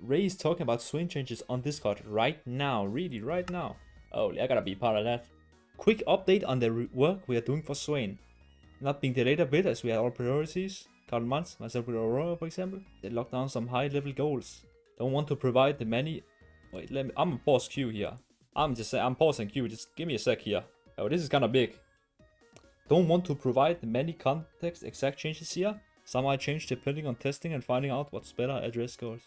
Ray is talking about Swain changes on Discord right now. Really, right now. Oh, I gotta be part of that. Quick update on the work we are doing for Swain. Not being delayed a bit as we had all priorities. Couple months, myself with Aurora for example. They locked down some high level goals. Don't want to provide the many... Wait, let me... I'm gonna pause Q here. I'm pausing Q, just give me a sec here. Oh, this is kinda big. Don't want to provide the many context exact changes here. Some might change depending on testing and finding out what's better address goals.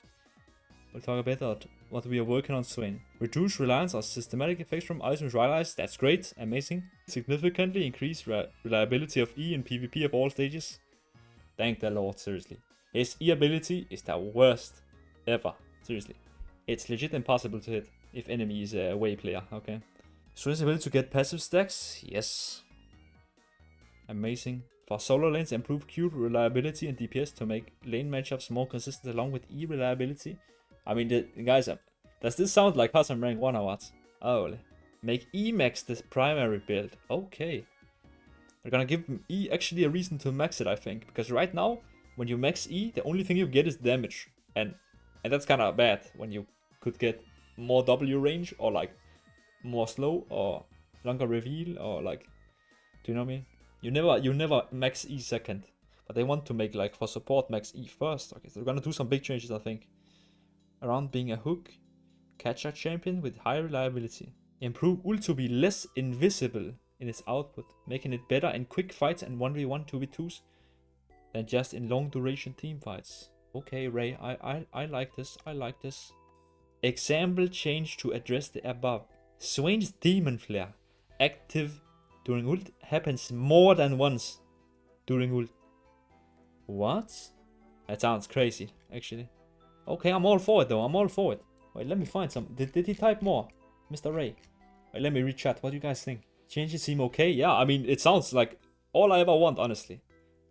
We'll talk a bit about what we are working on Swain. Reduce reliance on systematic effects from items realized. That's great, amazing. Significantly increase reliability of E in PvP of all stages. Thank the Lord, seriously. His E ability is the worst ever, seriously. It's legit impossible to hit if enemy is a away player, okay? Swain's ability to get passive stacks, yes. Amazing. For solo lanes, improve Q reliability and DPS to make lane matchups more consistent along with E reliability. I mean, guys, does this sound like Husum rank 1 or what? Oh, make E max the primary build. Okay. We're gonna give E actually a reason to max it, I think. Because right now, when you max E, the only thing you get is damage. And that's kind of bad when you could get more W range or like more slow or longer reveal or like, do you know what I mean? You never max E second, but they want to make like for support max E first. Okay, so we're gonna do some big changes, I think, around being a hook catcher champion with high reliability. Improve ult to be less invisible in its output, making it better in quick fights and 1v1 2v2s than just in long duration team fights. Okay, Ray, I like this. I like this. Example change to address the above. Swain's demon flare active during ult happens more than once during ult. What? That sounds crazy, actually. Okay, I'm all for it though. I'm all for it. Wait, let me find some. Did he type more? Mr. Ray. Wait, let me read chat. What do you guys think? Changes seem okay? Yeah, I mean, it sounds like all I ever want, honestly.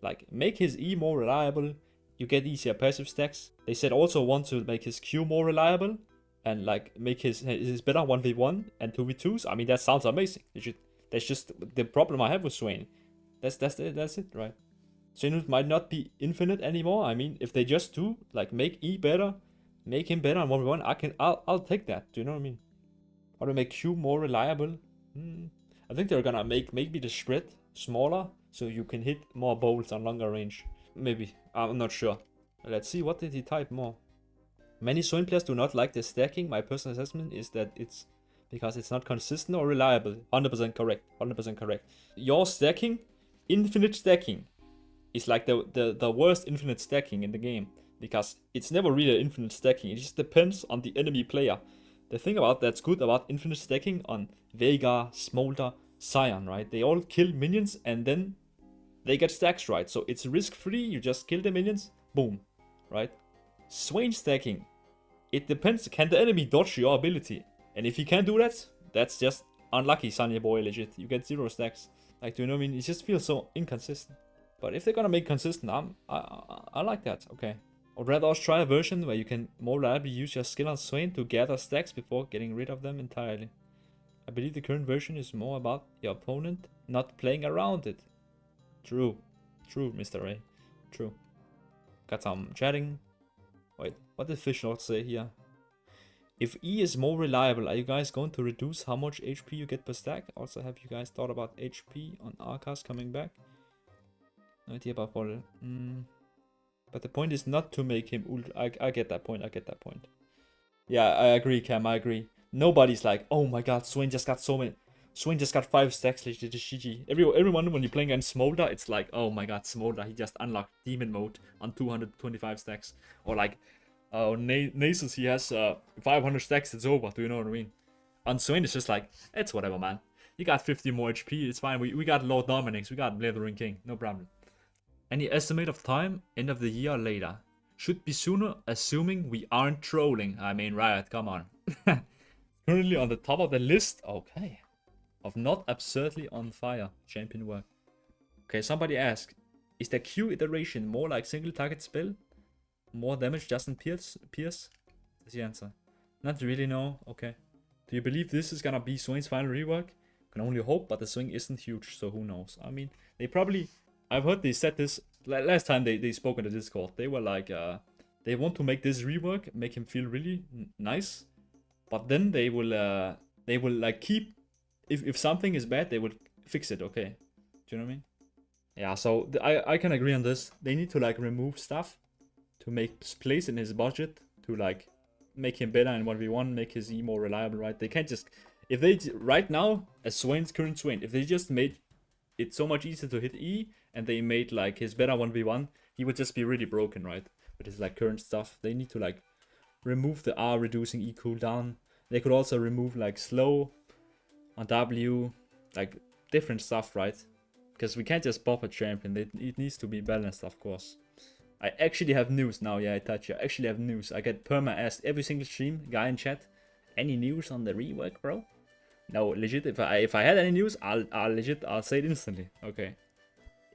Like, make his E more reliable. You get easier passive stacks. They said also want to make his Q more reliable. And like, make his better 1v1 and 2v2s. I mean, that sounds amazing. That's just the problem I have with Swain. That's it, right? Swain might not be infinite anymore. I mean, if they just do like make E better, make him better on 1v1, I'll take that. Do you know what I mean? How to make Q more reliable? I think they're gonna make maybe the spread smaller so you can hit more bolts on longer range. Maybe, I'm not sure. Let's see, what did he type more? Many Swain players do not like the stacking. My personal assessment is that it's because it's not consistent or reliable. 100% correct. 100% correct. Your stacking, infinite stacking, is like the worst infinite stacking in the game. Because it's never really infinite stacking. It just depends on the enemy player. The thing about that's good about infinite stacking on Veigar, Smolder, Sion, right? They all kill minions and then they get stacks, right? So it's risk-free. You just kill the minions. Boom. Right? Swain stacking. It depends. Can the enemy dodge your ability? And if he can't do that, that's just unlucky, Sanya boy, legit. You get 0 stacks. Like, do you know what I mean? It just feels so inconsistent. But if they're gonna make consistent, I like that. Okay. I'd rather us try a version where you can more reliably use your skill on Swain to gather stacks before getting rid of them entirely. I believe the current version is more about your opponent not playing around it. True. True, Mr. Ray. True. Got some chatting. Wait, what did Fishlord say here? If E is more reliable, are you guys going to reduce how much HP you get per stack? Also, have you guys thought about HP on Arcas coming back? No idea about what. But the point is not to make him ult. I get that point. I get that point. Yeah, I agree, Cam. I agree. Nobody's like, oh my god, Swain just got so many. Swain just got 5 stacks. Legit GG. Everyone when you're playing against Smolder, it's like, oh my god, Smolder, he just unlocked demon mode on 225 stacks. Or like, oh, Nasus, he has 500 stacks, it's over. Do you know what I mean? On Swain, it's just like, it's whatever, man. You got 50 more HP, it's fine. We got Lord Dominix, we got Blithering King, no problem. Any estimate of time? End of the year or later? Should be sooner, assuming we aren't trolling. I mean, Riot, come on. Currently on the top of the list, okay. Of not absurdly on fire, champion work. Okay, somebody asked, is the Q iteration more like single target spell? More damage doesn't pierce? That's the answer. Not really, no. Okay. Do you believe this is gonna be Swain's final rework? Can only hope, but the swing isn't huge, so who knows. I mean, they probably... I've heard they said this... Last time they spoke in the Discord, they were like... They want to make this rework, make him feel really nice. But then they will like keep, if something is bad, they will fix it, okay? Do you know what I mean? Yeah, so I can agree on this. They need to like remove stuff to make place in his budget to like make him better in 1v1, make his E more reliable, right? They can't just, if they, right now, as Swain's current Swain, if they just made it so much easier to hit E, and they made like his better 1v1, he would just be really broken, right? With his like current stuff. They need to like remove the R reducing E cooldown. They could also remove like slow on W, like different stuff, right? Because we can't just pop a champion, it needs to be balanced, of course. I actually have news now, yeah, I touch you. I actually have news. I get perma asked every single stream, guy in chat, any news on the rework, bro? No, legit, if I had any news, I'll say it instantly. Okay.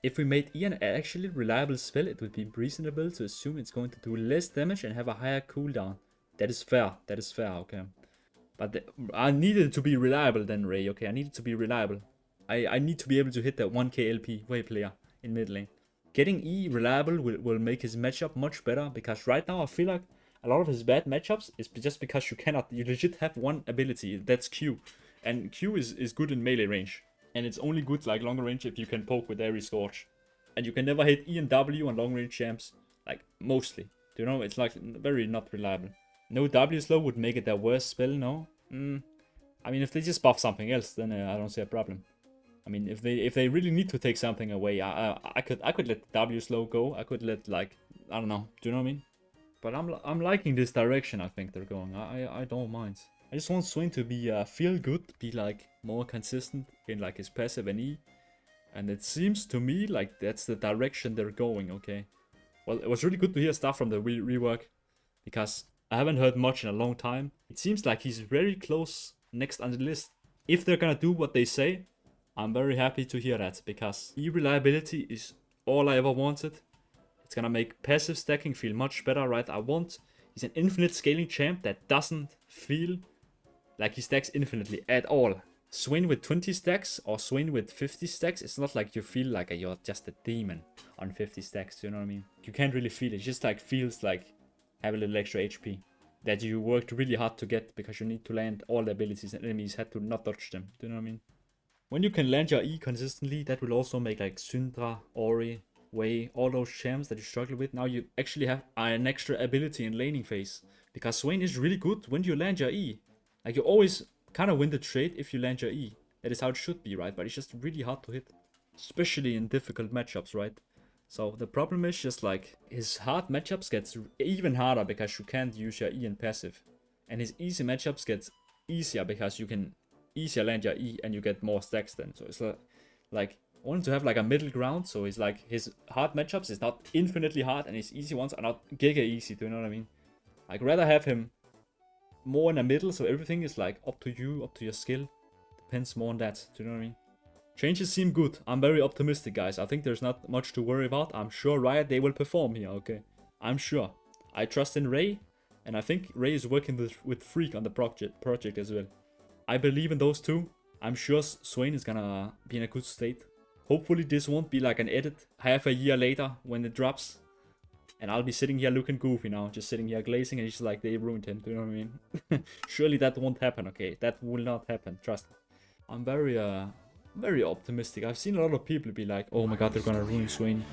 If we made E an actually reliable spell, it would be reasonable to assume it's going to do less damage and have a higher cooldown. That is fair, okay. But I needed it to be reliable then, Ray, okay? I need it to be reliable. I need to be able to hit that 1k LP wave player in mid lane. Getting E reliable will make his matchup much better, because right now I feel like a lot of his bad matchups is just because you legit have one ability, that's Q. And Q is good in melee range. And it's only good like longer range if you can poke with every Scorch. And you can never hit E and W on long range champs, like mostly. Do you know, it's like very not reliable. No W slow would make it their worst spell, no? I mean, if they just buff something else, then I don't see a problem. I mean, if they really need to take something away, I could let W slow go. I could let like, I don't know. Do you know what I mean? But I'm liking this direction. I think they're going. I don't mind. I just want Swain to be feel good, be like more consistent in like his passive and E, and it seems to me like that's the direction they're going. Okay. Well, it was really good to hear stuff from the rework, because I haven't heard much in a long time. It seems like he's very close next on the list. If they're gonna do what they say, I'm very happy to hear that, because E-reliability is all I ever wanted. It's gonna make passive stacking feel much better, right? He's an infinite scaling champ that doesn't feel like he stacks infinitely at all. Swain with 20 stacks or Swain with 50 stacks, it's not like you feel like you're just a demon on 50 stacks, you know what I mean? You can't really feel it, just like feels like have a little extra HP that you worked really hard to get, because you need to land all the abilities and enemies had to not dodge them, do you know what I mean? When you can land your E consistently, that will also make like Syndra, Ori, Wei, all those champs that you struggle with. Now you actually have an extra ability in laning phase, because Swain is really good when you land your E. Like you always kind of win the trade if you land your E. That is how it should be, right? But it's just really hard to hit, especially in difficult matchups, right? So the problem is just like his hard matchups gets even harder because you can't use your E in passive, and his easy matchups gets easier because you can easier land your E and you get more stacks then. So it's like I want to have like a middle ground, so it's like his hard matchups is not infinitely hard and his easy ones are not giga easy, do you know what I mean? I'd rather have him more in the middle, so everything is like up to you, up to your skill. Depends more on that, do you know what I mean? Changes seem good. I'm very optimistic, guys. I think there's not much to worry about. I'm sure Riot, they will perform here, okay? I'm sure. I trust in Ray, and I think Ray is working with Freak on the project as well. I believe in those two. I'm sure Swain is gonna be in a good state. Hopefully this won't be like an edit half a year later when it drops, and I'll be sitting here looking goofy now, just sitting here glazing, and it's just like they ruined him, do you know what I mean? Surely that won't happen, okay? That will not happen, trust me. I'm very optimistic. I've seen a lot of people be like, oh my god, they're gonna ruin Swain.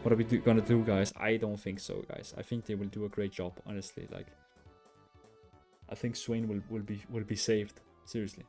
What are we gonna do, guys? I don't think so, guys. I think they will do a great job, honestly. Like, I think Swain will be saved. Seriously.